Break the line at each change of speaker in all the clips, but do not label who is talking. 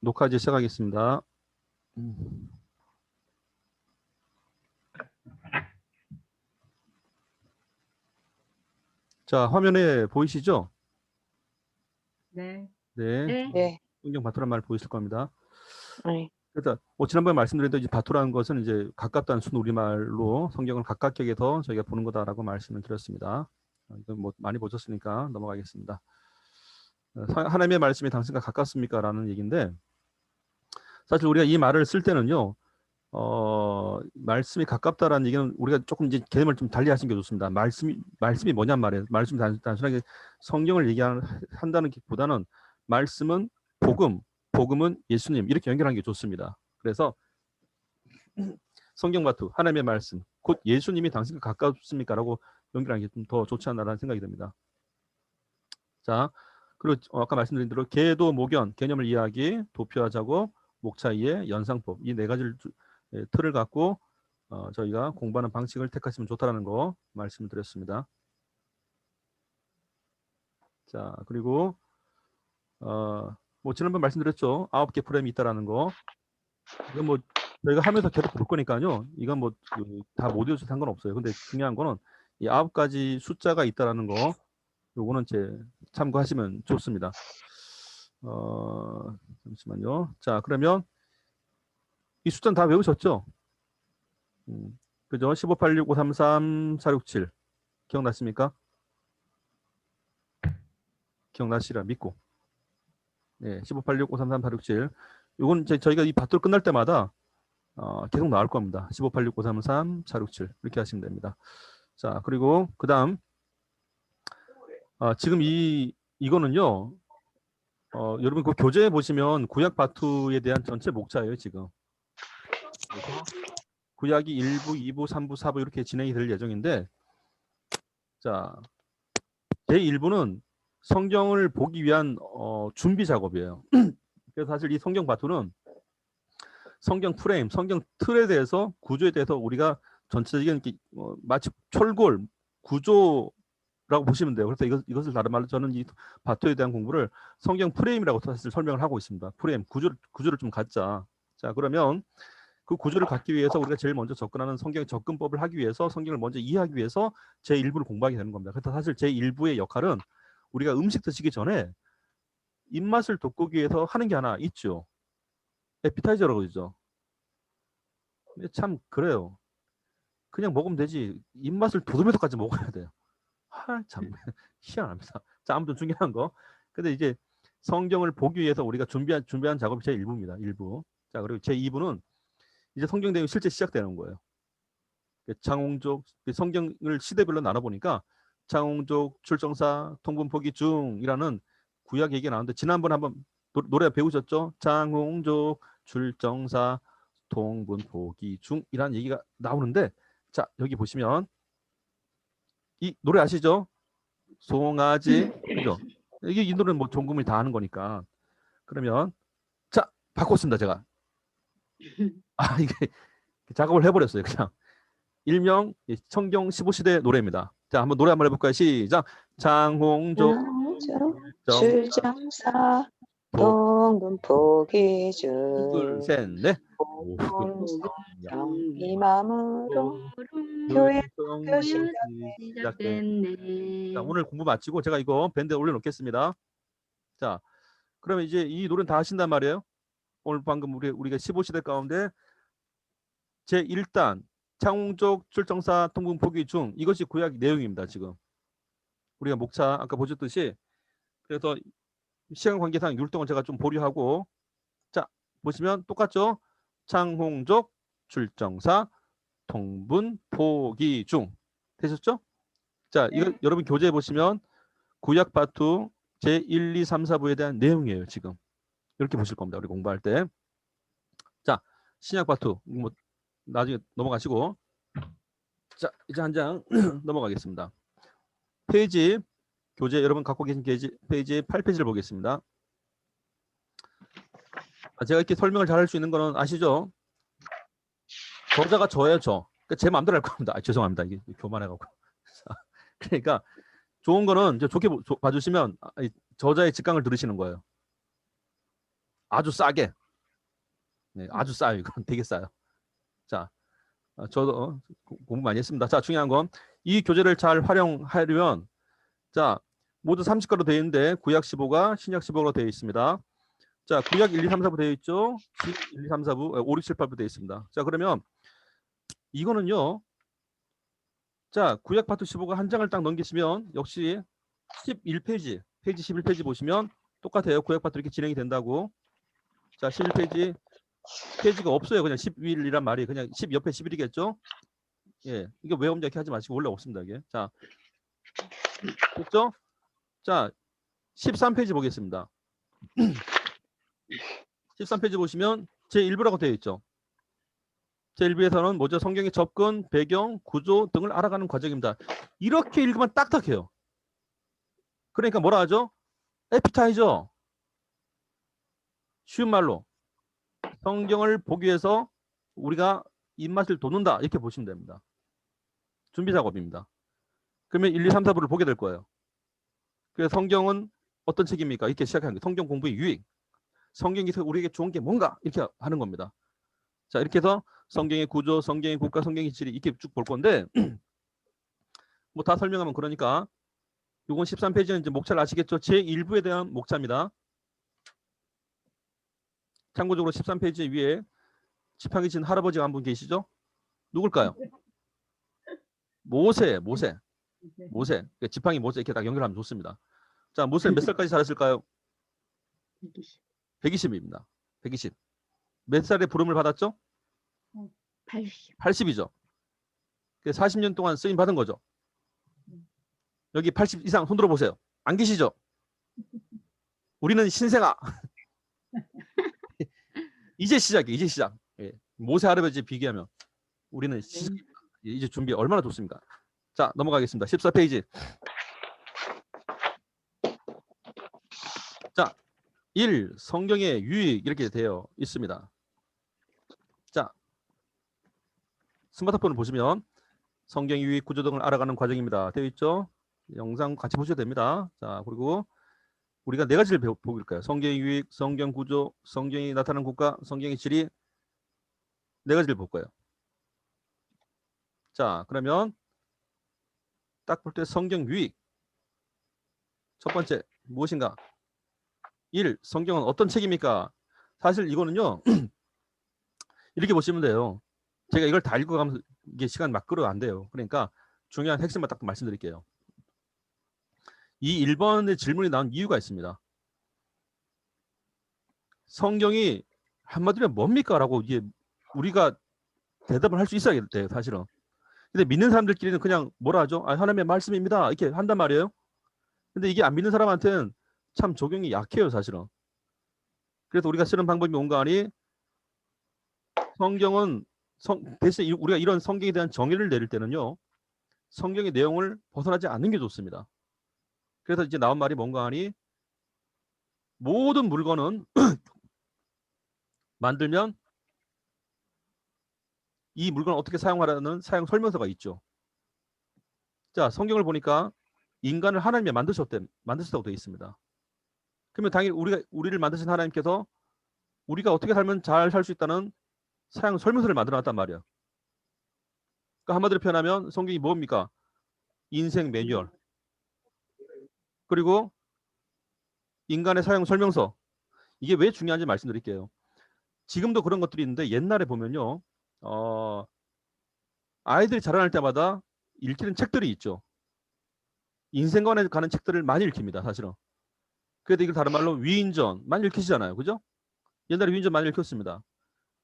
녹화 이제 시작하겠습니다. 자, 화면에 보이시죠?
네.
네.
네.
성경 바토란 말 보이실 겁니다.
네.
그래서 지난번에 말씀드렸던 이제 바토라는 것은 이제 가깝다는 순 우리말로 성경을 가깝게 해서 저희가 보는 거다라고 말씀을 드렸습니다. 이건 뭐 많이 보셨으니까 넘어가겠습니다. 하나님의 말씀이 당신과 가깝습니까? 라는 얘기인데, 사실 우리가 이 말을 쓸 때는요, 말씀이 가깝다라는 얘기는 우리가 조금 이제 개념을 좀 달리 하시는 게 좋습니다. 말씀이 뭐냔 말이에요. 말씀이 단순하게 성경을 얘기한다는 것보다는 말씀은 복음은 예수님, 이렇게 연결하는 게 좋습니다. 그래서 성경바투, 하나님의 말씀, 곧 예수님이 당신과 가깝습니까? 라고 연결하는 게 좀 더 좋지 않나라는 생각이 듭니다. 자, 그리고 아까 말씀드린 대로 계도, 목연, 개념을 이해하기, 도표하자고, 목차 이해, 연상법, 이 네 가지를 틀을 갖고 저희가 공부하는 방식을 택하시면 좋다라는 거 말씀을 드렸습니다. 자, 그리고 뭐 지난번 말씀드렸죠. 9개 프레임이 있다라는 거. 이건 뭐 저희가 하면서 계속 볼 거니까요. 이건 뭐 다 못 외워서 상관없어요. 근데 중요한 거는 이 9가지 숫자가 있다라는 거. 요거는 참고하시면 좋습니다. 잠시만요. 자, 그러면 이 숫자는 다 외우셨죠? 그죠? 15, 8, 6, 5, 3, 3, 4, 6, 7. 기억나십니까? 기억나시라 믿고. 네, 15, 8, 6, 5, 3, 3, 4, 6, 7. 이건 저희가 이 바토를 끝날 때마다 계속 나올 겁니다. 15, 8, 6, 5, 3, 3, 4, 6, 7. 이렇게 하시면 됩니다. 자, 그리고 그 다음 지금 이거는요. 여러분 그 교재에 보시면 구약 바투에 대한 전체 목차예요. 지금. 구약이 1부, 2부, 3부, 4부 이렇게 진행이 될 예정인데, 자, 제1부는 성경을 보기 위한 준비 작업이에요. 그래서 사실 이 성경 바투는 성경 프레임, 성경 틀에 대해서, 구조에 대해서 우리가 전체적인 마치 철골 구조라고 보시면 돼요. 그래서 이것을 다른 말로 저는 이 바투에 대한 공부를 성경 프레임이라고 사실 설명을 하고 있습니다. 프레임, 구조를 좀 갖자. 자, 그러면 그 구조를 갖기 위해서 우리가 제일 먼저 접근하는 성경 접근법을 하기 위해서, 성경을 먼저 이해하기 위해서 제1부를 공부하게 되는 겁니다. 그래서 사실 제1부의 역할은 우리가 음식 드시기 전에 입맛을 돋구기 위해서 하는 게 하나 있죠. 에피타이저라고 그러죠. 근데 참 그래요. 그냥 먹으면 되지. 입맛을 돋우면서까지 먹어야 돼요. 참 희한합니다. 자, 아무튼 중요한 거. 근데 이제 성경을 보기 위해서 우리가 준비한 작업이 제1부입니다. 1부. 자, 그리고 제2부는 이제 성경 내용이 실제 시작되는 거예요. 장홍족, 성경을 시대별로 나눠보니까 장홍족, 출정사, 통분포기 중이라는 구약 얘기가 나오는데, 지난번에 한번 노래 배우셨죠? 장홍족, 출정사, 통분포기 중이라는 얘기가 나오는데, 자, 여기 보시면 이 노래 아시죠? 송아지, 그죠? 이 노래는 뭐 전 국민이 다 아는 거니까. 그러면 자, 바꿨습니다. 제가 이게 작업을 해버렸어요. 그냥 일명 성경 15시대 노래입니다. 자, 한번 노래 한번 해볼까요? 시작. 장홍조
출정사 동분포기 중
둘, 셋, 넷.
이 마음으로 교회
시작됐네. 자, 오늘 공부 마치고 제가 이거 밴드에 올려놓겠습니다. 자, 그러면 이제 이 노래는 다 하신단 말이에요. 오늘 방금 우리가 15시대 가운데 제1단 창홍족 출정사 통분포기 중, 이것이 구약 내용입니다. 지금 우리가 목차 아까 보셨듯이. 그래서 시간 관계상 율동을 제가 좀 보류하고, 자, 보시면 똑같죠? 창홍족 출정사 통분포기 중 되셨죠? 자, 이거 여러분 교재에 보시면 구약 파트 제1, 2, 3, 4부에 대한 내용이에요. 지금 이렇게 보실 겁니다. 우리 공부할 때. 자, 신약 파트 뭐 나중에 넘어가시고, 자, 이제 한 장 넘어가겠습니다. 페이지, 교재 여러분 갖고 계신 페이지 8페이지를 보겠습니다. 제가 이렇게 설명을 잘 할 수 있는 거는 아시죠? 저자가 저예요, 저. 그러니까 제 마음대로 할 겁니다. 죄송합니다. 이게 교만해갖고. 그러니까 좋은 거는 이제 좋게 봐주시면 저자의 직강을 들으시는 거예요. 아주 싸게. 네, 아주 싸요. 이건 되게 싸요. 자, 저도 공부 많이 했습니다. 자, 중요한 건 이 교재를 잘 활용하려면 자, 모두 30가로 되어 있는데 구약 15가 신약 15로 되어 있습니다. 자, 구약 1, 2, 3, 4부 되어 있죠. 1, 2, 3, 4부, 5, 6, 7, 8부 되어 있습니다. 자, 그러면 이거는요. 자, 구약 파트 15가 한 장을 딱 넘기시면 역시 11페이지, 페이지 11페이지 보시면 똑같아요. 구약 파트 이렇게 진행이 된다고. 자, 11페이지 페이지가 없어요. 그냥 11이란 말이 그냥 10 옆에 11이겠죠? 예, 이게 왜 없냐 이렇게 하지 마시고 원래 없습니다. 이게. 자, 됐죠? 자, 13페이지 보겠습니다. 13페이지 보시면 제1부라고 되어 있죠. 제1부에서는 뭐죠? 성경의 접근, 배경, 구조 등을 알아가는 과정입니다. 이렇게 읽으면 딱딱해요. 그러니까 뭐라 하죠? 에피타이저. 쉬운 말로 성경을 보기 위해서 우리가 입맛을 돋는다 이렇게 보시면 됩니다. 준비 작업입니다. 그러면 1, 2, 3, 4부를 보게 될 거예요. 그래서 성경은 어떤 책입니까? 이렇게 시작하는 거예요. 성경 공부의 유익. 성경에서 우리에게 좋은 게 뭔가 이렇게 하는 겁니다. 자, 이렇게 해서 성경의 구조, 성경의 국가, 성경의 지리 이렇게 쭉 볼 건데 뭐 다 설명하면 그러니까 요건 13페이지는 이제 목차를 아시겠죠? 제1부에 대한 목차입니다. 참고적으로 13페이지 위에 지팡이 친 할아버지가 한 분 계시죠? 누굴까요? 모세. 지팡이 모세 이렇게 딱 연결하면 좋습니다. 자, 모세는 몇 살까지 살았을까요? 120입니다. 120. 몇 살에 부름을 받았죠?
80.
80이죠. 40년 동안 쓰임 받은 거죠. 여기 80 이상 손 들어보세요. 안 계시죠? 우리는 신생아. 이제 시작이에요. 이제 시작. 예. 모세 할아버지 비교하면 우리는 이제 준비 얼마나 좋습니까? 자, 넘어가겠습니다. 14페이지. 자, 1. 성경의 유익 이렇게 되어 있습니다. 자, 스마트폰을 보시면 성경의 유익 구조 등을 알아가는 과정입니다. 되어 있죠? 영상 같이 보셔도 됩니다. 자, 그리고 우리가 네 가지를 보길까요? 성경의 유익, 성경 구조, 성경이 나타나는 국가, 성경의 지리 네 가지를 볼 거예요. 자, 그러면 딱 볼 때 성경 유익 첫 번째 무엇인가? 1. 성경은 어떤 책입니까? 사실 이거는요. 이렇게 보시면 돼요. 제가 이걸 다 읽어가면서 이게 시간 막 끌어 안 돼요. 그러니까 중요한 핵심만 딱 말씀드릴게요. 이 1번의 질문이 나온 이유가 있습니다. 성경이 한마디로 뭡니까? 라고 이게 우리가 대답을 할 수 있어야 돼요. 사실은. 근데 믿는 사람들끼리는 그냥 뭐라 하죠? 아, 하나님의 말씀입니다. 이렇게 한단 말이에요. 근데 이게 안 믿는 사람한테는 참 적용이 약해요. 사실은. 그래서 우리가 쓰는 방법이 뭔가 하니 성경은 대신 우리가 이런 성경에 대한 정의를 내릴 때는요. 성경의 내용을 벗어나지 않는 게 좋습니다. 그래서 이제 나온 말이 뭔가 하니 모든 물건은 만들면 이 물건을 어떻게 사용하라는 사용 설명서가 있죠. 자, 성경을 보니까 인간을 하나님이 만드셨다고 되어 있습니다. 그러면 당연히 우리를 만드신 하나님께서 우리가 어떻게 살면 잘 살 수 있다는 사용 설명서를 만들어 놨단 말이야. 그러니까 한마디로 표현하면 성경이 뭡니까? 인생 매뉴얼. 그리고 인간의 사용 설명서. 이게 왜 중요한지 말씀드릴게요. 지금도 그런 것들이 있는데 옛날에 보면요. 아이들이 자라날 때마다 읽히는 책들이 있죠. 인생관에 가는 책들을 많이 읽힙니다. 사실은. 그래도 이걸 다른 말로 위인전 많이 읽히시잖아요. 그죠? 옛날에 위인전 많이 읽혔습니다.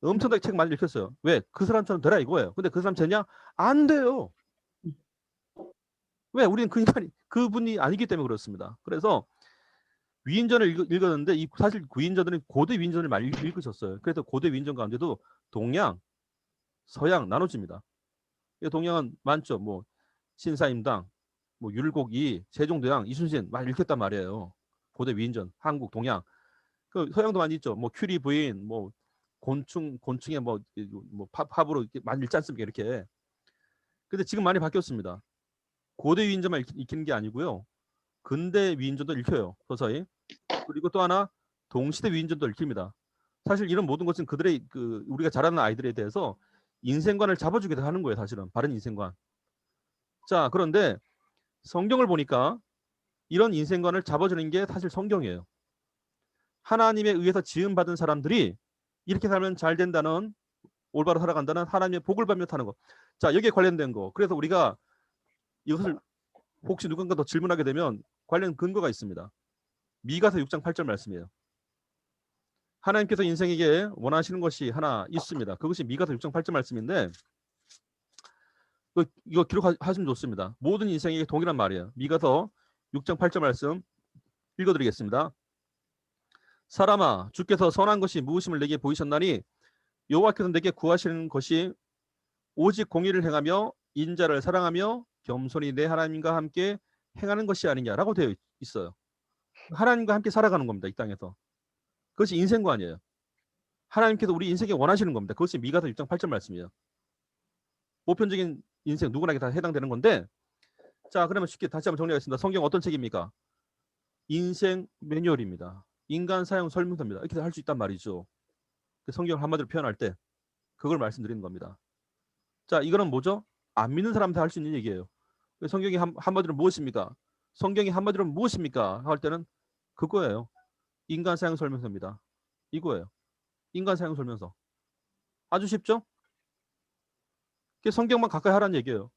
엄청나게 책 많이 읽혔어요. 왜? 그 사람처럼 되라 이거예요. 근데 그 사람 되냐? 안 돼요. 왜? 우리는 그분이 아니기 때문에 그렇습니다. 그래서 위인전을 읽었는데 사실 위인전들은 고대 위인전을 많이 읽으셨어요. 그래서 고대 위인전 가운데도 동양, 서양 나눠집니다. 동양은 많죠. 뭐 신사임당, 뭐 율곡이, 세종대왕, 이순신 많이 읽혔단 말이에요. 고대 위인전, 한국, 동양. 그 서양도 많이 있죠. 뭐 큐리 부인, 뭐 곤충의 뭐 팝으로 많이 읽지 않습니까? 이렇게. 근데 지금 많이 바뀌었습니다. 고대 위인전만 읽히는 게 아니고요. 근대 위인전도 읽혀요. 서서히. 그리고 또 하나 동시대 위인전도 읽힙니다. 사실 이런 모든 것은 그들의 우리가 자라는 아이들에 대해서 인생관을 잡아주기도 하는 거예요. 사실은 바른 인생관. 자, 그런데 성경을 보니까 이런 인생관을 잡아주는 게 사실 성경이에요. 하나님에 의해서 지음받은 사람들이 이렇게 살면 잘 된다는, 올바로 살아간다는 하나님의 복을 받며 타는 거. 자, 여기에 관련된 거. 그래서 우리가 이것을 혹시 누군가 더 질문하게 되면 관련 근거가 있습니다. 미가서 6장 8절 말씀이에요. 하나님께서 인생에게 원하시는 것이 하나 있습니다. 그것이 미가서 6장 8절 말씀인데 이거 기록하시면 좋습니다. 모든 인생에게 동일한 말이에요. 미가서 6장 8절 말씀 읽어드리겠습니다. 사람아, 주께서 선한 것이 무엇임을 내게 보이셨나니 여호와께서 내게 구하시는 것이 오직 공의를 행하며 인자를 사랑하며 겸손히 내 하나님과 함께 행하는 것이 아니냐라고 되어 있어요. 하나님과 함께 살아가는 겁니다. 이 땅에서. 그것이 인생관이에요. 하나님께서 우리 인생에 원하시는 겁니다. 그것이 미가서 6장 8절 말씀이에요. 보편적인 인생 누구나게 다 해당되는 건데, 자, 그러면 쉽게 다시 한번 정리하겠습니다. 성경 어떤 책입니까? 인생 매뉴얼입니다. 인간 사용 설명서입니다. 이렇게 할 수 있단 말이죠. 성경을 한마디로 표현할 때 그걸 말씀드리는 겁니다. 자, 이거는 뭐죠? 안 믿는 사람한테 할 수 있는 얘기예요. 성경이 한마디로 무엇입니까? 성경이 한마디로 무엇입니까? 할 때는 그거예요. 인간 사용 설명서입니다. 이거예요. 인간 사용 설명서. 아주 쉽죠? 성경만 가까이 하라는 얘기예요.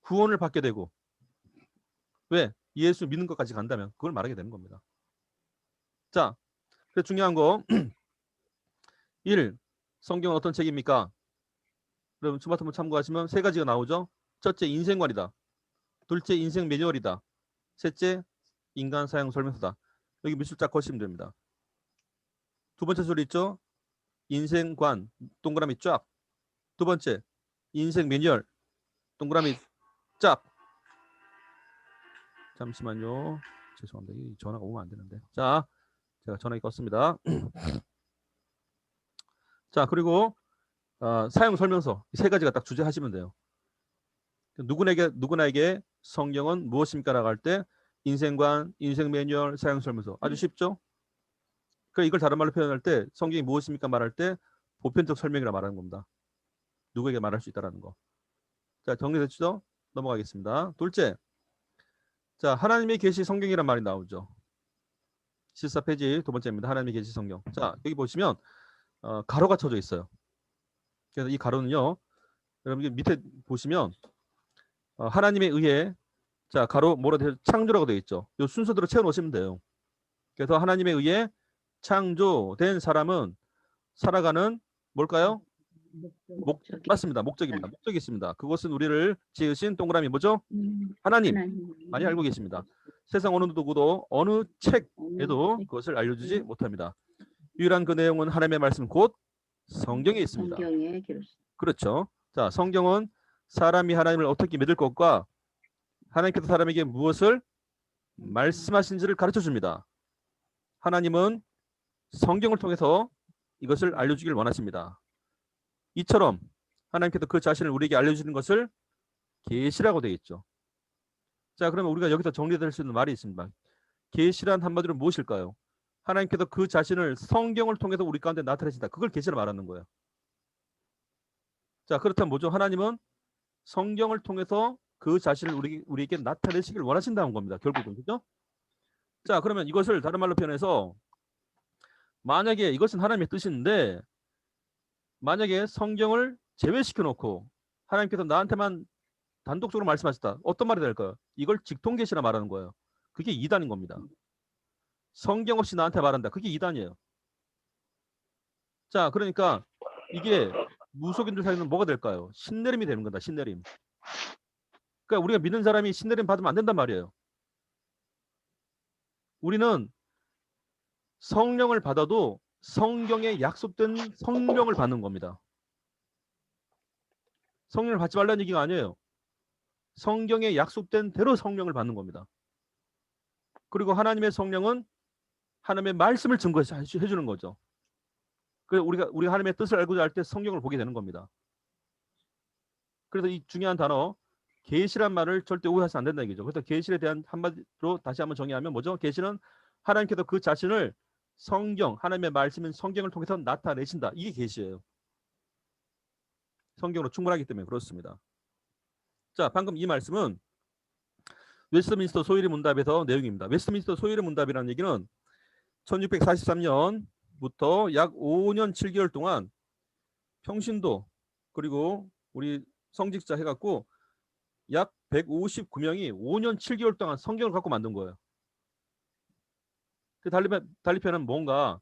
구원을 받게 되고. 왜? 예수 믿는 것까지 간다면 그걸 말하게 되는 겁니다. 자, 그래서 중요한 거 1. 성경은 어떤 책입니까? 여러분 스마트폰 참고하시면 세 가지가 나오죠. 첫째, 인생관이다. 둘째, 인생 매뉴얼이다. 셋째, 인간 사용 설명서다. 여기 밑줄 쫙 거시면 됩니다. 두 번째 소리 있죠? 인생관, 동그라미 쫙. 두 번째, 인생 매뉴얼, 동그라미 쫙. 잠시만요. 죄송합니다. 이 전화가 오면 안 되는데. 자, 제가 전화기 껐습니다. 자, 그리고 사용 설명서 이 세 가지가 딱 주제하시면 돼요. 누구나에게 성경은 무엇입니까라고 할 때 인생관, 인생 매뉴얼, 사용 설명서 아주 쉽죠? 그러니까 이걸 다른 말로 표현할 때 성경이 무엇입니까 말할 때 보편적 설명이라 말하는 겁니다. 누구에게 말할 수 있다라는 거. 자, 정리됐죠? 넘어가겠습니다. 둘째, 자, 하나님의 계시 성경이란 말이 나오죠. 14페이지 두 번째입니다. 하나님의 계시 성경. 자, 여기 보시면 가로가 쳐져 있어요. 그래서 이 가로는요, 여러분 밑에 보시면 하나님에 의해, 자, 가로 뭐라 되어 창조라고 되어 있죠. 이 순서대로 채워 놓으시면 돼요. 그래서 하나님에 의해 창조된 사람은 살아가는 뭘까요? 맞습니다. 목적입니다. 목적이 있습니다. 그것은 우리를 지으신 동그라미 뭐죠? 하나님. 많이 알고 계십니다. 세상 어느 누구도 어느 책에도 그것을 알려주지 못합니다. 유일한 그 내용은 하나님의 말씀 곧 성경에 있습니다.
성경에 기록.
그렇죠. 자, 성경은 사람이 하나님을 어떻게 믿을 것과 하나님께서 사람에게 무엇을 말씀하신지를 가르쳐 줍니다. 하나님은 성경을 통해서 이것을 알려주길 원하십니다. 이처럼 하나님께서 그 자신을 우리에게 알려주는 것을 계시라고 되어 있죠. 자, 그러면 우리가 여기서 정리될 수 있는 말이 있습니다. 계시란 한마디로 무엇일까요? 하나님께서 그 자신을 성경을 통해서 우리 가운데 나타내신다. 그걸 계시라 말하는 거예요. 자, 그렇다면 뭐죠? 하나님은 성경을 통해서 그 자신을 우리에게 나타내시길 원하신다는 겁니다. 결국은. 그죠? 자, 그러면 이것을 다른 말로 표현해서 만약에 이것은 하나님의 뜻인데 만약에 성경을 제외시켜 놓고 하나님께서 나한테만 단독적으로 말씀하셨다. 어떤 말이 될까요? 이걸 직통계시라 말하는 거예요. 그게 이단인 겁니다. 성경 없이 나한테 말한다. 그게 이단이에요. 자, 그러니까 이게 무속인들 사이는 뭐가 될까요? 신내림이 되는 거다. 신내림. 그러니까 우리가 믿는 사람이 신내림 받으면 안 된단 말이에요. 우리는 성령을 받아도 성경에 약속된 성령을 받는 겁니다. 성령을 받지 말라는 얘기가 아니에요. 성경에 약속된 대로 성령을 받는 겁니다. 그리고 하나님의 성령은 하나님의 말씀을 증거해 주는 거죠. 그래서 우리가 하나님의 뜻을 알고자 할 때 성경을 보게 되는 겁니다. 그래서 이 중요한 단어 계시란 말을 절대 오해하시면 안 된다 얘기죠. 그래서 계시에 대한 한마디로 다시 한번 정의하면 뭐죠? 계시는 하나님께서 그 자신을 성경, 하나님의 말씀인 성경을 통해서 나타내신다. 이게 계시예요. 성경으로 충분하기 때문에 그렇습니다. 자, 방금 이 말씀은 웨스트민스터 소율의 문답에서 내용입니다. 웨스트민스터 소율의 문답이라는 얘기는 1643년부터 약 5년 7개월 동안 평신도 그리고 우리 성직자 해갖고 약 159명이 5년 7개월 동안 성경을 갖고 만든 거예요. 그 달리편은 뭔가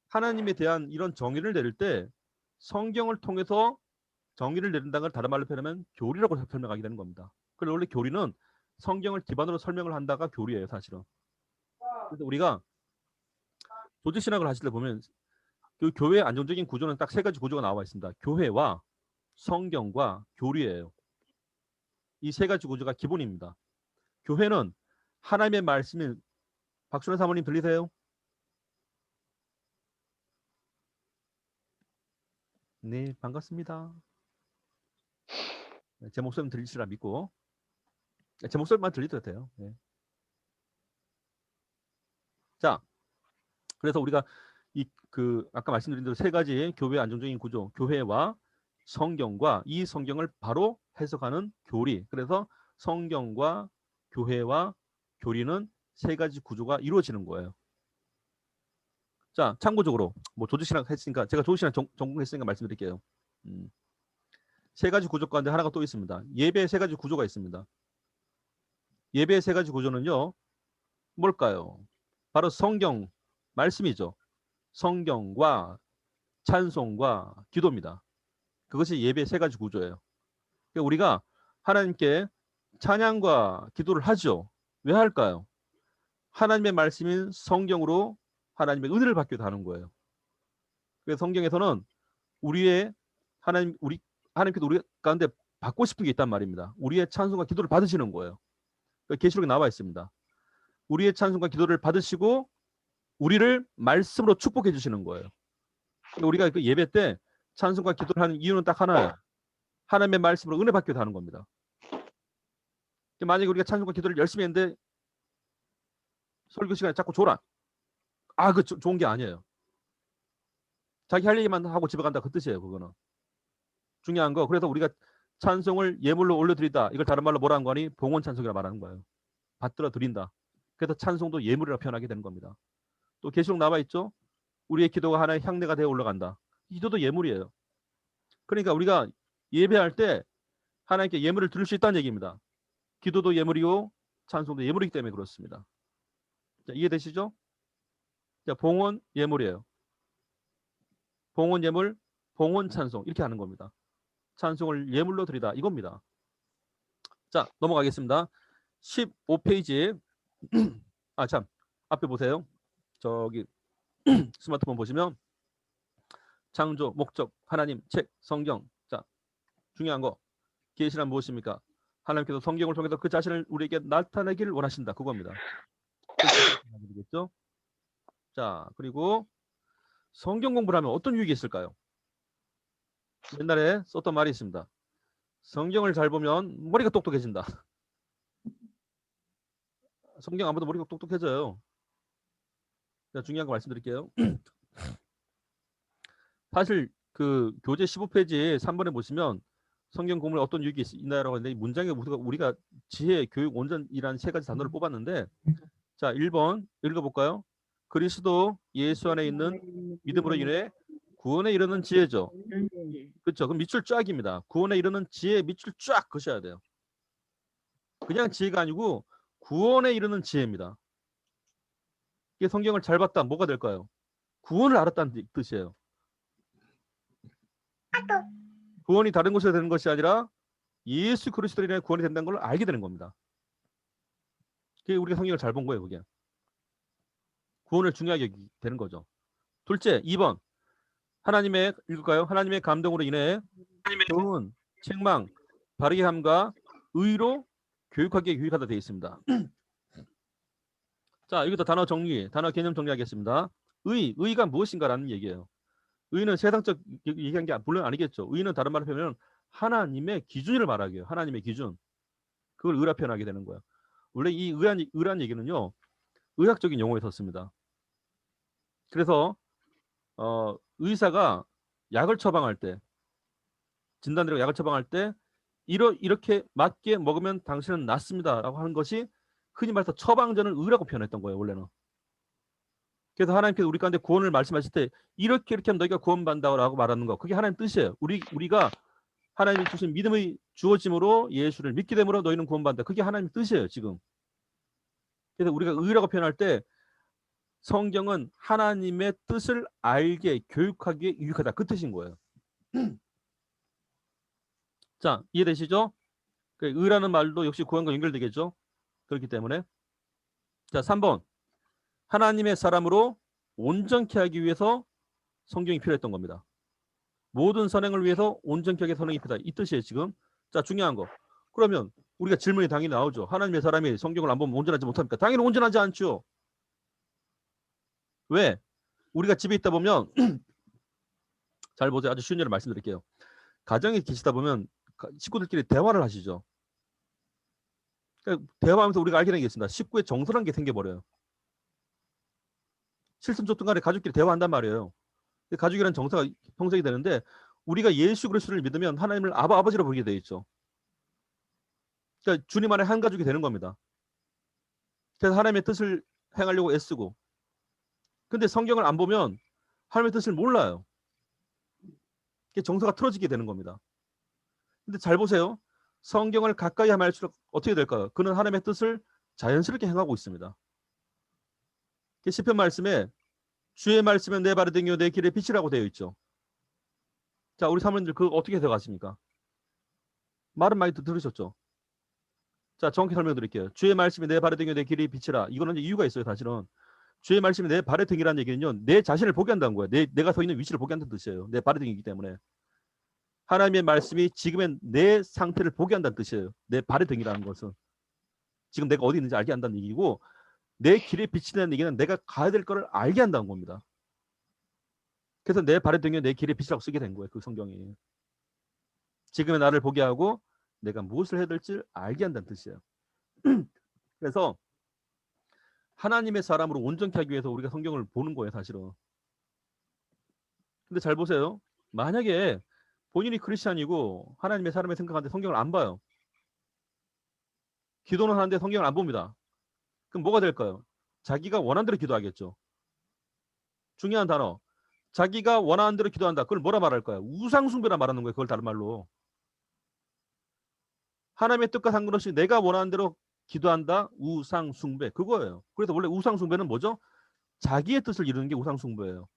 하나님에 대한 이런 정의를 내릴 때 성경을 통해서 정의를 내린다는 걸 다른 말로 표현하면 교리라고 설명하게 되는 겁니다. 그래서 원래 교리는 성경을 기반으로 설명을 한다가 교리예요, 사실은. 그래서 우리가 조직신학을 하실 때 보면 그 교회의 안정적인 구조는 딱 세 가지 구조가 나와 있습니다. 교회와 성경과 교리예요. 이 세 가지 구조가 기본입니다. 교회는 하나님의 말씀인 박순애 사모님 들리세요? 네, 반갑습니다. 제 목소리는 들리시라 믿고 제 목소리만 들리도 돼요. 네. 자, 그래서 우리가 아까 말씀드린 대로 세 가지 교회의 안정적인 구조, 교회와 성경과 이 성경을 바로 해석하는 교리. 그래서 성경과 교회와 교리는 세 가지 구조가 이루어지는 거예요. 자, 참고적으로 뭐 조직신학 했으니까 제가 조직신학 전공했으니까 말씀드릴게요. 세 가지 구조 가운데 하나가 또 있습니다. 예배의 세 가지 구조가 있습니다. 예배의 세 가지 구조는요, 뭘까요? 바로 성경 말씀이죠. 성경과 찬송과 기도입니다. 그것이 예배의 세 가지 구조예요. 그러니까 우리가 하나님께 찬양과 기도를 하죠. 왜 할까요? 하나님의 말씀인 성경으로 하나님의 은혜를 받기도 하는 거예요. 그래서 성경에서는 하나님께서 우리 가운데 받고 싶은 게 있단 말입니다. 우리의 찬송과 기도를 받으시는 거예요. 계시록에 나와 있습니다. 우리의 찬송과 기도를 받으시고 우리를 말씀으로 축복해 주시는 거예요. 우리가 그 예배 때 찬송과 기도를 하는 이유는 딱 하나예요. 하나님의 말씀으로 은혜 받기도 하는 겁니다. 만약에 우리가 찬송과 기도를 열심히 했는데 설교 시간에 자꾸 줘라. 그 좋은 게 아니에요. 자기 할 얘기만 하고 집에 간다 그 뜻이에요. 그거는. 중요한 거. 그래서 우리가 찬송을 예물로 올려드리다. 이걸 다른 말로 뭐라는 거니? 봉헌 찬송이라 말하는 거예요. 받들어 드린다. 그래서 찬송도 예물이라 표현하게 되는 겁니다. 또 계시록 나와 있죠. 우리의 기도가 하나의 향내가 되어 올라간다. 기도도 예물이에요. 그러니까 우리가 예배할 때 하나님께 예물을 드릴 수 있다는 얘기입니다. 기도도 예물이고 찬송도 예물이기 때문에 그렇습니다. 자, 이해되시죠? 자, 봉헌 예물이에요. 봉헌 예물, 봉헌 찬송 이렇게 하는 겁니다. 찬송을 예물로 드리다 이겁니다. 자, 넘어가겠습니다. 15페이지. 참, 앞에 보세요. 저기 스마트폰 보시면 창조, 목적, 하나님, 책, 성경. 자, 중요한 거. 계시란 무엇입니까? 하나님께서 성경을 통해서 그 자신을 우리에게 나타내기를 원하신다. 그겁니다. 자, 그리고 성경 공부를 하면 어떤 유익이 있을까요? 옛날에 썼던 말이 있습니다. 성경을 잘 보면 머리가 똑똑해진다. 성경 안 봐도 머리가 똑똑해져요. 자, 중요한 거 말씀드릴게요. 사실 그 교재 15페이지 3번에 보시면 성경 공부에 어떤 유익이 있나요라고 하는데 이 문장에 우리가 지혜, 교육, 온전이라는 세 가지 단어를 뽑았는데 자, 1번 읽어볼까요? 그리스도 예수 안에 있는 믿음으로 인해 구원에 이르는 지혜죠. 그렇죠. 그럼 밑줄 쫙입니다. 구원에 이르는 지혜 밑줄 쫙 그셔야 돼요. 그냥 지혜가 아니고 구원에 이르는 지혜입니다. 이게 성경을 잘 봤다 뭐가 될까요? 구원을 알았다는 뜻이에요. 구원이 다른 곳에서 되는 것이 아니라 예수 그리스도로 인해 구원이 된다는 걸 알게 되는 겁니다. 그게 우리가 성경을 잘 본 거예요. 그게 구원을 중요하게 되는 거죠. 둘째, 2번 하나님의 읽을까요? 하나님의 감동으로 인해 교훈, 책망, 바르게 함과 의로 교육하게 유익하다 되어 있습니다. 자, 여기서 단어 개념 정리하겠습니다. 의가 무엇인가라는 얘기예요. 의는 세상적 얘기한 게 물론 아니겠죠. 의는 다른 말로 표현하면 하나님의 기준을 말하게 해요. 하나님의 기준. 그걸 의라 표현하게 되는 거예요. 원래 이 의란 얘기는요. 의학적인 용어에 썼습니다. 그래서 의사가 약을 처방할 때, 진단드리고 약을 처방할 때 이렇게 맞게 먹으면 당신은 낫습니다라고 하는 것이 흔히 말해서 처방전을 의라고 표현했던 거예요, 원래는. 그래서 하나님께서 우리 가운데 구원을 말씀하실 때 이렇게 하면 너희가 구원받는다고 말하는 거, 그게 하나님 뜻이에요. 우리가 하나님이 주신 믿음의 주어짐으로 예수를 믿게 됨으로 너희는 구원받는다. 그게 하나님의 뜻이에요, 지금. 그래서 우리가 의라고 표현할 때 성경은 하나님의 뜻을 알게 교육하기에 유익하다, 그 뜻인 거예요. 자, 이해되시죠? 의라는 말도 역시 구원과 연결되겠죠. 그렇기 때문에 자, 3번 하나님의 사람으로 온전케 하기 위해서 성경이 필요했던 겁니다. 모든 선행을 위해서 온전케 하기 위해 선행이 필요하다, 이 뜻이에요, 지금. 자, 중요한 거. 그러면 우리가 질문이 당연히 나오죠. 하나님의 사람이 성경을 안 보면 온전하지 못합니까? 당연히 온전하지 않죠. 왜? 우리가 집에 있다 보면 잘 보세요. 아주 쉬운 예를 말씀드릴게요. 가정에 계시다 보면 식구들끼리 대화를 하시죠. 그러니까 대화하면서 우리가 알게 된 게 있습니다. 식구의 정서라는 게 생겨버려요. 실손좋든 간에 가족끼리 대화한단 말이에요. 가족이라는 정서가 형성이 되는데 우리가 예수 그리스도를 믿으면 하나님을 아버지로 보게 돼 있죠. 그러니까 주님 안에 한 가족이 되는 겁니다. 그래서 하나님의 뜻을 행하려고 애쓰고, 근데 성경을 안 보면 하나님의 뜻을 몰라요. 정서가 틀어지게 되는 겁니다. 근데 잘 보세요. 성경을 가까이 하면 할수록 어떻게 될까요? 그는 하나님의 뜻을 자연스럽게 행하고 있습니다. 시편 말씀에 주의 말씀은 내 발의 등이요 내 길의 빛이라고 되어 있죠. 자, 우리 사모님들 그거 어떻게 해석하십니까? 말은 많이 들으셨죠? 자, 정확히 설명드릴게요. 주의 말씀이 내 발의 등이요 내 길의 빛이라. 이거는 이유가 있어요, 사실은. 주의 말씀이 내 발의 등이라는 얘기는요, 내 자신을 보게 한다는 거예요. 내가 서 있는 위치를 보게 한다는 뜻이에요. 내 발의 등이기 때문에. 하나님의 말씀이 지금의 내 상태를 보게 한다는 뜻이에요. 내 발의 등이라는 것은. 지금 내가 어디 있는지 알게 한다는 얘기고, 내 길에 비치는 얘기는 내가 가야 될 거를 알게 한다는 겁니다. 그래서 내 발의 등에 내 길의 빛이라고 쓰게 된 거예요, 그 성경이. 지금의 나를 보게 하고 내가 무엇을 해야 될지 알게 한다는 뜻이에요. 그래서 하나님의 사람으로 온전케 하기 위해서 우리가 성경을 보는 거예요, 사실은. 근데 잘 보세요. 만약에 본인이 크리스찬이고 하나님의 사람을 생각하는데 성경을 안 봐요. 기도는 하는데 성경을 안 봅니다. 그럼 뭐가 될까요? 자기가 원하는 대로 기도하겠죠. 중요한 단어. 자기가 원하는 대로 기도한다. 그걸 뭐라 말할까요? 우상숭배라 말하는 거예요. 그걸 다른 말로. 하나님의 뜻과 상관없이 내가 원하는 대로 기도한다. 우상숭배. 그거예요. 그래서 원래 우상숭배는 뭐죠? 자기의 뜻을 이루는 게 우상숭배예요.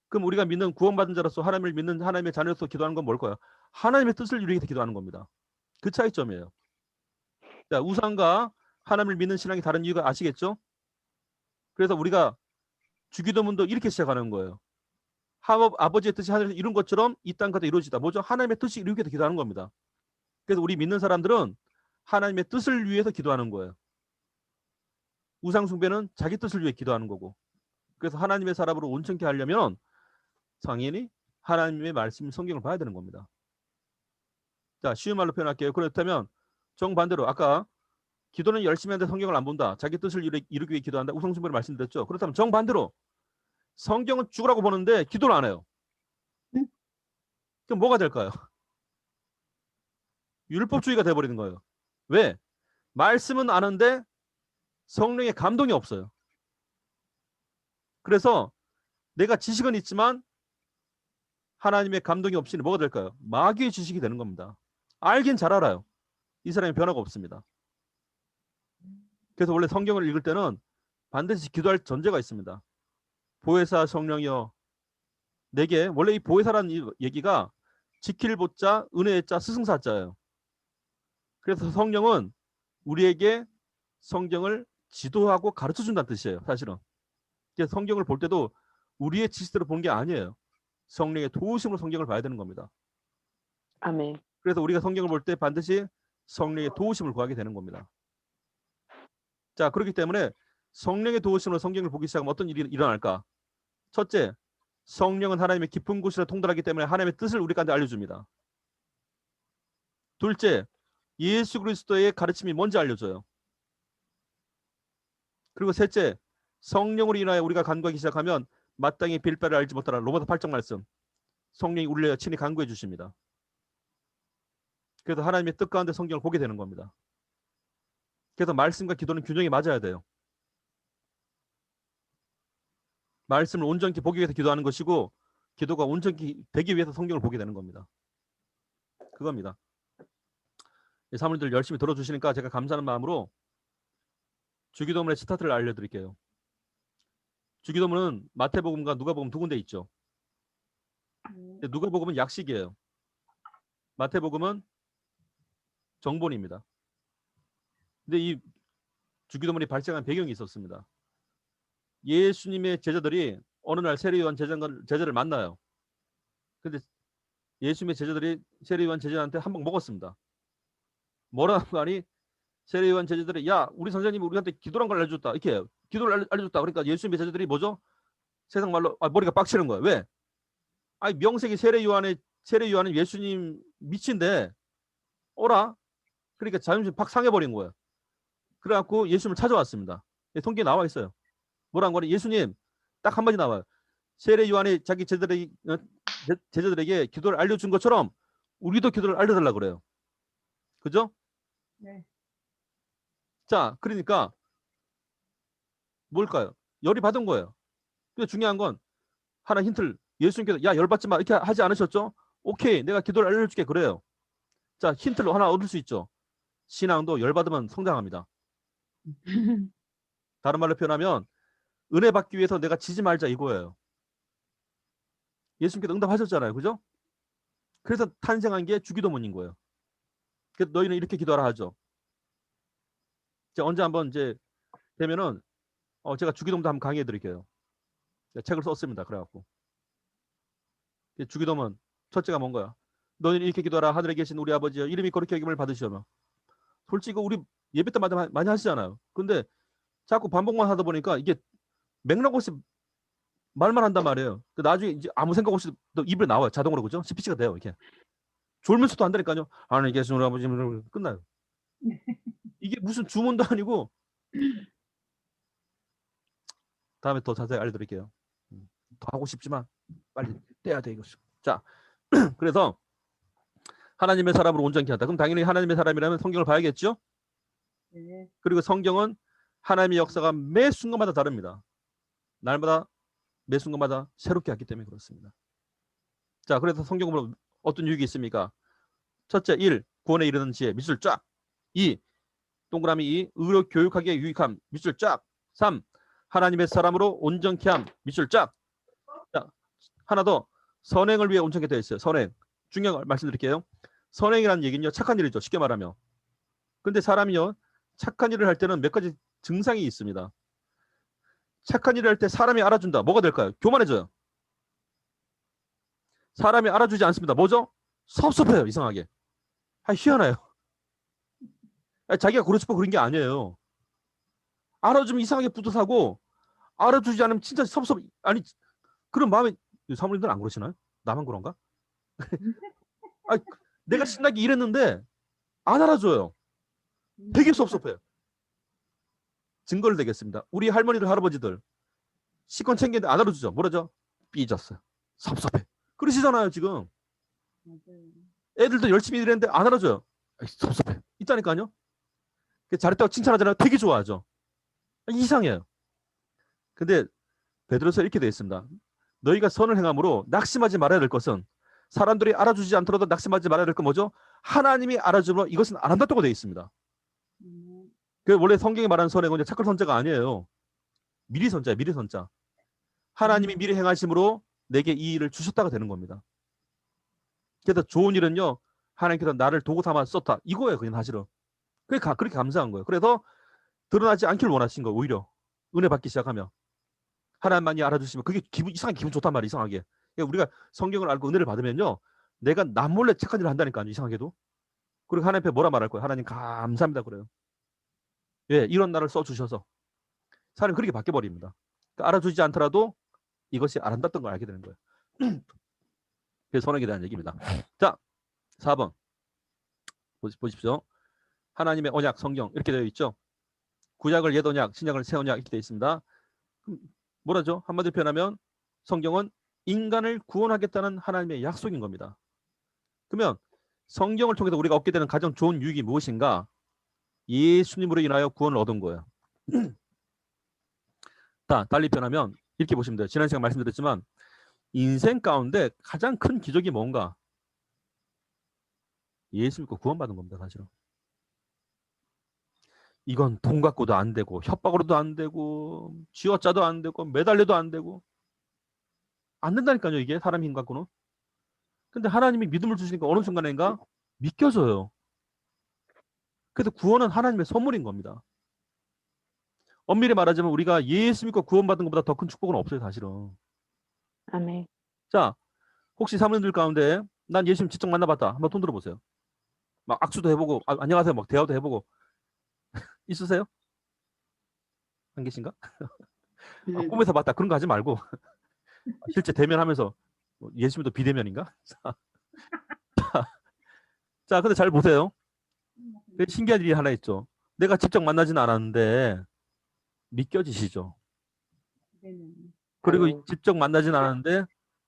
그럼 우리가 믿는 구원받은 자로서 하나님을 믿는 하나님의 자녀로서 기도하는 건 뭘까요? 하나님의 뜻을 이루기 위해서 기도하는 겁니다. 그 차이점이에요. 자, 우상과 하나님을 믿는 신앙이 다른 이유가 아시겠죠? 그래서 우리가 주기도문도 이렇게 시작하는 거예요. 아버지의 뜻이 하늘에서 이룬 것처럼 이 땅 가도 이루어지다. 뭐죠? 하나님의 뜻이 이루기 위해서 기도하는 겁니다. 그래서 우리 믿는 사람들은 하나님의 뜻을 위해서 기도하는 거예요. 우상숭배는 자기 뜻을 위해 기도하는 거고. 그래서 하나님의 사람으로 온전케 하려면 당연히 하나님의 말씀 성경을 봐야 되는 겁니다. 자, 쉬운 말로 표현할게요. 그렇다면 정반대로 아까 기도는 열심히 하는데 성경을 안 본다. 자기 뜻을 이루기 위해 기도한다. 우상숭배를 말씀드렸죠. 그렇다면 정반대로 성경은 죽으라고 보는데 기도를 안 해요. 그럼 뭐가 될까요? 율법주의가 돼버리는 거예요. 왜? 말씀은 아는데 성령의 감동이 없어요. 그래서 내가 지식은 있지만 하나님의 감동이 없이는 뭐가 될까요? 마귀의 지식이 되는 겁니다. 알긴 잘 알아요. 이 사람이 변화가 없습니다. 그래서 원래 성경을 읽을 때는 반드시 기도할 전제가 있습니다. 보혜사 성령이여 내게, 원래 이 보혜사라는 얘기가 지킬 보자 은혜의 자 스승사자예요. 그래서 성령은 우리에게 성경을 지도하고 가르쳐준다는 뜻이에요, 사실은. 그래서 성경을 볼 때도 우리의 지식대로 보는 게 아니에요. 성령의 도우심으로 성경을 봐야 되는 겁니다.
아멘.
그래서 우리가 성경을 볼 때 반드시 성령의 도우심을 구하게 되는 겁니다. 자, 그렇기 때문에 성령의 도우심으로 성경을 보기 시작하면 어떤 일이 일어날까? 첫째, 성령은 하나님의 깊은 곳이라 통달하기 때문에 하나님의 뜻을 우리한테 알려줍니다. 둘째, 예수 그리스도의 가르침이 뭔지 알려줘요. 그리고 셋째, 성령으로 인하여 우리가 간구하기 시작하면 마땅히 빌 바를 알지 못하라. 로마서 8장 말씀. 성령이 우리를 친히 간구해 주십니다. 그래서 하나님의 뜻 가운데 성경을 보게 되는 겁니다. 그래서 말씀과 기도는 균형이 맞아야 돼요. 말씀을 온전히 보기 위해서 기도하는 것이고 기도가 온전히 되기 위해서 성경을 보게 되는 겁니다. 그겁니다. 사모님들 열심히 들어주시니까 제가 감사하는 마음으로 주기도문의 스타트를 알려드릴게요. 주기도문은 마태복음과 누가복음 두 군데 있죠. 누가복음은 약식이에요. 마태복음은 정본입니다. 근데 이 주기도문이 발생한 배경이 있었습니다. 예수님의 제자들이 어느 날 세례요한 제자를 만나요. 근데 예수님의 제자들이 세례요한 제자한테 한 방 먹었습니다. 뭐라고 하니 세례요한 제자들이 야 우리 선생님이 우리한테 기도란 걸 알려줬다. 이렇게 기도를 알려줬다. 그러니까 예수님의 제자들이 뭐죠? 세상 말로 머리가 빡치는 거예요. 왜? 아니 명색이 세례요한은 예수님 미친데 어라? 그러니까 자존심 팍 상해버린 거예요. 그래갖고 예수님을 찾아왔습니다. 통계에 나와 있어요. 뭐라는 거니? 예수님 딱 한마디 나와요. 세례 요한이 자기 제자들에게 기도를 알려준 것처럼 우리도 기도를 알려달라 그래요. 그죠?
네.
자, 그러니까 뭘까요? 열이 받은 거예요. 근데 중요한 건 하나 힌트를 예수님께서 야 열받지 마 이렇게 하지 않으셨죠? 오케이 내가 기도를 알려줄게 그래요. 자 힌트를 하나 얻을 수 있죠. 신앙도 열받으면 성장합니다. 다른 말로 표현하면 은혜 받기 위해서 내가 지지 말자 이거예요. 예수님께서 응답하셨잖아요. 그죠? 그래서 탄생한 게 주기도문인 거예요. 그래서 너희는 이렇게 기도하라 하죠. 이제 언제 한번 이제 되면은 제가 주기도문도 한번 강의해 드릴게요. 책을 썼습니다. 그래갖고 주기도문 첫째가 뭔가요? 너희는 이렇게 기도하라. 하늘에 계신 우리 아버지여 이름이 거룩히 여김을 받으시오며. 솔직히 우리 예배 때마다 많이 하시잖아요. 근데 자꾸 반복만 하다 보니까 이게 맥락 없이 말만 한단 말이에요. 나중에 이제 아무 생각 없이 또 입에 나와요. 자동으로 그죠? 스피치가 돼요. 이렇게 졸면서도 한다니까요. 하늘에 계신 우리 아버지 끝나요. 이게 무슨 주문도 아니고. 다음에 더 자세히 알려드릴게요. 더 하고 싶지만 빨리 떼야 돼 이것이. 자, 그래서 하나님의 사람으로 온전히 한다. 그럼 당연히 하나님의 사람이라면 성경을 봐야겠죠?
네.
그리고 성경은 하나님의 역사가 매 순간마다 다릅니다. 날마다 매 순간마다 새롭게 하기 때문에 그렇습니다. 자, 그래서 성경으로 어떤 유익이 있습니까? 첫째, 1. 구원에 이르는 지혜, 밑줄 쫙. 2. 동그라미 2. 의로 교육하기에 유익함, 밑줄 쫙. 3. 하나님의 사람으로 온전케 함, 밑줄 쫙. 자, 하나 더. 선행을 위해 온전케 되어 있어요. 선행. 중요한 걸 말씀드릴게요. 선행이라는 얘기는요, 착한 일이죠. 쉽게 말하면. 근데 사람이요, 착한 일을 할 때는 몇 가지 증상이 있습니다. 착한 일을 할 때 사람이 알아준다. 뭐가 될까요? 교만해져요. 사람이 알아주지 않습니다. 뭐죠? 섭섭해요. 이상하게. 희한해요. 자기가 그러고 싶어 그런 게 아니에요. 알아주면 이상하게 뿌듯하고 알아주지 않으면 진짜 섭섭. 아니 그런 마음이 사모님들은 안 그러시나요? 나만 그런가? 아니, 내가 신나게 일했는데 안 알아줘요. 되게 섭섭해요. 증거를 대겠습니다. 우리 할머니들 할아버지들 식권 챙기는데 안 알아주죠. 뭐라죠? 삐졌어요. 섭섭해. 그러시잖아요 지금. 애들도 열심히 일했는데 안 알아줘요. 섭섭해. 있다니까요. 잘했다고 칭찬하잖아요. 되게 좋아하죠. 이상해요. 근데 베드로서 이렇게 되어 있습니다. 너희가 선을 행함으로 낙심하지 말아야 될 것은 사람들이 알아주지 않더라도 낙심하지 말아야 될 건 뭐죠? 하나님이 알아주므로 이것은 안 한다고 되어 있습니다. 그 원래 성경이 말하는 선행은 착할 선자가 아니에요. 미리 선자예요. 미리 선자. 하나님이 미리 행하심으로 내게 이 일을 주셨다가 되는 겁니다. 그래서 좋은 일은요. 하나님께서 나를 도구 삼아 썼다. 이거예요. 그냥 사실은. 그렇게 감사한 거예요. 그래서 드러나지 않기를 원하신 거예요. 오히려. 은혜 받기 시작하면. 하나님만이 알아주시면 그게 이상하게 기분 좋단 말이에요. 이상하게. 그러니까 우리가 성경을 알고 은혜를 받으면요. 내가 남몰래 착한 일을 한다니까요. 이상하게도. 그리고 하나님 앞에 뭐라 말할 거예요. 하나님 감사합니다. 그래요. 예, 이런 나를 써주셔서. 사람이 그렇게 바뀌어버립니다. 그러니까 알아주지 않더라도 이것이 아름답던 걸 알게 되는 거예요. 그래서 선행에 대한 얘기입니다. 자, 4번. 보십시오. 하나님의 언약, 성경 이렇게 되어 있죠. 구약을 옛 언약, 신약을 새 언약 이렇게 되어 있습니다. 뭐라죠? 한마디로 표현하면 성경은 인간을 구원하겠다는 하나님의 약속인 겁니다. 그러면 성경을 통해서 우리가 얻게 되는 가장 좋은 유익이 무엇인가? 예수님으로 인하여 구원을 얻은 거예요. 달리 표현하면 이렇게 보시면 돼요. 지난 시간 말씀드렸지만 인생 가운데 가장 큰 기적이 뭔가? 예수 믿고 구원받은 겁니다. 사실은. 이건 돈 갖고도 안 되고 협박으로도 안 되고 쥐어짜도 안 되고 매달려도 안 되고 안 된다니까요. 이게 사람 힘 갖고는. 근데 하나님이 믿음을 주시니까 어느 순간인가 믿겨져요. 그래서 구원은 하나님의 선물인 겁니다. 엄밀히 말하자면 우리가 예수 믿고 구원받은 것보다 더 큰 축복은 없어요. 사실은.
아멘.
자, 혹시 사모님들 가운데 난 예수님 직접 만나봤다. 한번 손 들어보세요. 막 악수도 해보고 안녕하세요 막 대화도 해보고 있으세요? 안 계신가? 꿈에서 봤다 그런 거 하지 말고 실제 대면하면서 예수 믿어 비대면인가? 자, 근데 잘 보세요. 신기한 일이 하나 있죠. 내가 직접 만나지는 않았는데 믿겨지시죠. 그리고
아멘.
직접 만나지는 않았는데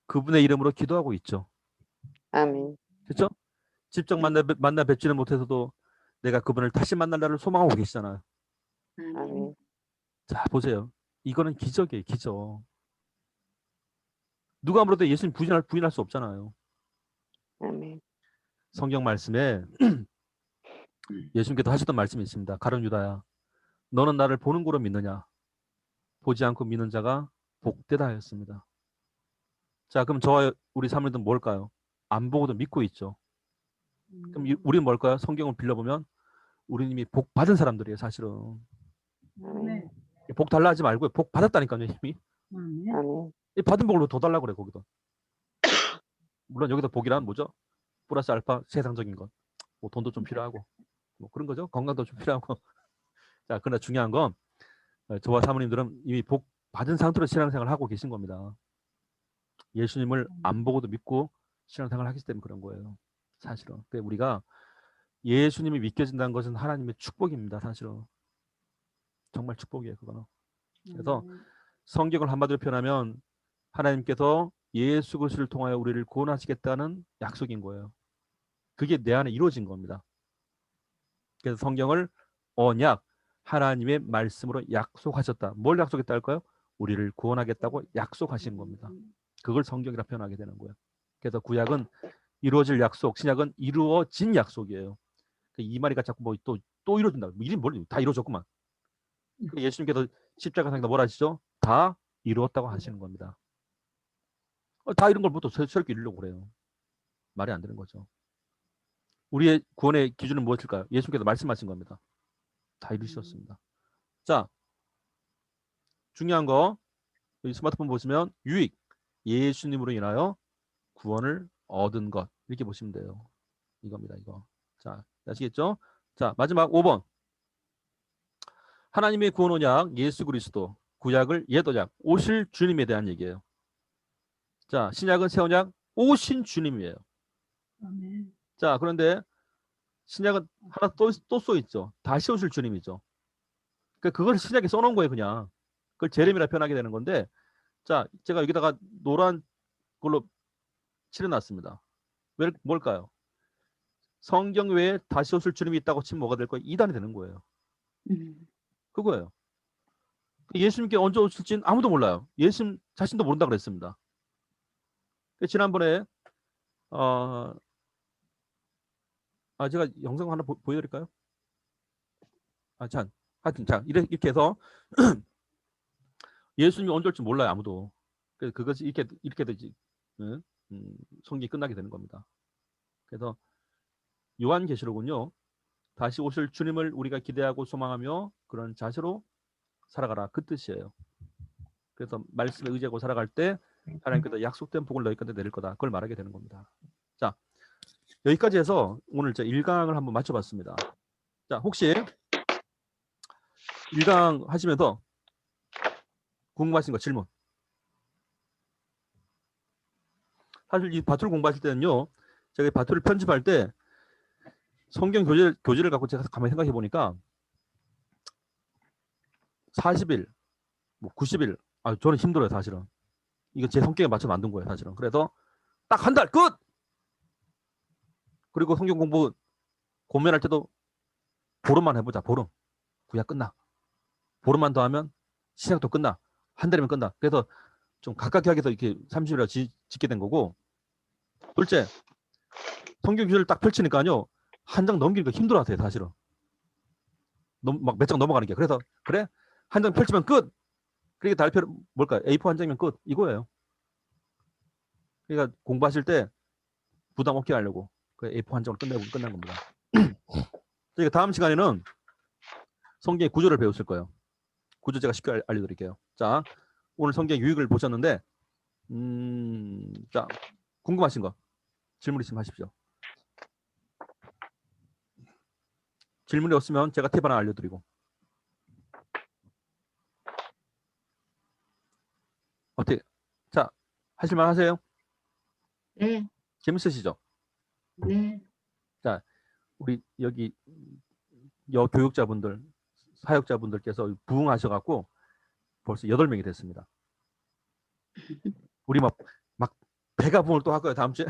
그분의 이름으로 기도하고 있죠.
아멘.
그렇죠? 직접 만나 뵙지는 못해서도 내가 그분을 다시 만날 날을 소망하고 계시잖아요.
아멘.
자, 보세요. 이거는 기적이에요. 기적. 누가 아무래도 예수님 부인할 수 없잖아요.
아멘.
성경 말씀에 예수님께서 하셨던 말씀이 있습니다. 가룟 유다야, 너는 나를 보는 거로 믿느냐? 보지 않고 믿는 자가 복되다 하였습니다. 자, 그럼 저와 우리 사모님들은 뭘까요? 안 보고도 믿고 있죠. 그럼 우리는 뭘까요? 성경을 빌려보면 우리는 이미 복 받은 사람들이에요. 사실은.
아멘.
복 달라 하지 말고요. 복 받았다니까요. 이미.
아멘.
이 받은 복을 더 달라고 그래. 거기도. 물론 여기서 복이란 뭐죠? 플러스 알파 세상적인 것. 뭐 돈도 좀 필요하고 뭐 그런 거죠. 건강도 좀 필요하고. 자, 그러나 중요한 건 저와 사모님들은 이미 복 받은 상태로 신앙생활을 하고 계신 겁니다. 예수님을 안 보고도 믿고 신앙생활을 하기 때문에 그런 거예요. 사실은. 그러니까 우리가 예수님이 믿겨진다는 것은 하나님의 축복입니다. 사실은. 정말 축복이에요. 그거는. 그래서 성경을 한마디로 표현하면 하나님께서 예수 그리스도를 통하여 우리를 구원하시겠다는 약속인 거예요. 그게 내 안에 이루어진 겁니다. 그래서 성경을 언약, 하나님의 말씀으로 약속하셨다. 뭘 약속했다 할까요? 우리를 구원하겠다고 약속하신 겁니다. 그걸 성경이라 표현하게 되는 거예요. 그래서 구약은 이루어질 약속, 신약은 이루어진 약속이에요. 이 말이가 자꾸 뭐 또 이루어진다. 이름 뭘 다 이루어졌구만. 예수님께서 십자가상에서 뭘 하시죠? 다 이루었다고 하시는 겁니다. 다 이런 걸부터 새롭게 이루려고 그래요. 말이 안 되는 거죠. 우리의 구원의 기준은 무엇일까요? 예수님께서 말씀하신 겁니다. 다 이루셨습니다. 자, 중요한 거 여기 스마트폰 보시면 유익, 예수님으로 인하여 구원을 얻은 것 이렇게 보시면 돼요. 이겁니다. 이거. 자, 아시겠죠? 자, 마지막 5번. 하나님의 구원 언약 예수 그리스도, 구약을 옛 언약 오실 주님에 대한 얘기예요. 자, 신약은 새 언약 오신 주님이에요. 자, 그런데 신약은 하나 또 써 있죠. 다시 오실 주님이죠. 그걸 신약에 써놓은 거예요. 그냥 그걸 제레미라 표현하게 되는 건데, 자, 제가 여기다가 노란 걸로 칠해놨습니다. 뭘까요? 성경 외에 다시 오실 주님이 있다고 치면 뭐가 될 거예요? 이단이 되는 거예요. 그거예요. 예수님께 언제 오실지는 아무도 몰라요. 예수님 자신도 모른다고 그랬습니다. 지난번에 제가 영상 하나 보여드릴까요? 하여튼 자 이렇게 해서 예수님이 언제 올지 몰라요. 아무도. 그래서 그것이 이렇게 되지. 성경이 끝나게 되는 겁니다. 그래서 요한계시록은요, 다시 오실 주님을 우리가 기대하고 소망하며 그런 자세로 살아가라, 그 뜻이에요. 그래서 말씀에 의지하고 살아갈 때 하나님께서 약속된 복을 너희 가운데 내릴 거다, 그걸 말하게 되는 겁니다. 자, 여기까지 해서 오늘 1강을 한번 맞춰봤습니다. 자, 혹시 1강 하시면서 궁금하신 거 질문. 사실 이 바툴 공부하실 때는요, 제가 바툴을 편집할 때 성경 교재를 갖고 제가 가만히 생각해 보니까 40일, 뭐 90일, 아, 저는 힘들어요, 사실은. 이거 제 성격에 맞춰 만든 거예요, 사실은. 그래서 딱 한 달 끝! 그리고 성경 공부 고민할 때도 보름만 해보자, 보름. 구약 끝나. 보름만 더 하면 시작도 끝나. 한 달이면 끝나. 그래서 좀 가깝게 하기 위해서 이렇게 30일에 짓게 된 거고, 둘째, 성경 구절을 딱 펼치니까요, 한 장 넘기기가 힘들어 하세요, 사실은. 막 몇 장 넘어가는 게. 그래서, 그래? 한 장 펼치면 끝! 그러니까 달표, 뭘까? A4 한 장이면 끝. 이거예요. 그러니까 공부하실 때 부담 없게 하려고 그 A4 한 장으로 끝난 겁니다. 그러니까 다음 시간에는 성경의 구조를 배우실 거예요. 구조 제가 쉽게 알려드릴게요. 자, 오늘 성경 유익을 보셨는데, 자, 궁금하신 거 질문 있으면 하십시오. 질문이 없으면 제가 팁 하나 알려드리고. 어떻게? 자, 하실만 하세요?
네.
재밌으시죠?
네.
자, 우리 여기 여교육자분들, 사역자분들께서 부응하셔갖고 벌써 8명이 됐습니다. 우리 막 배가 부응을 또 할 거예요, 다음 주에.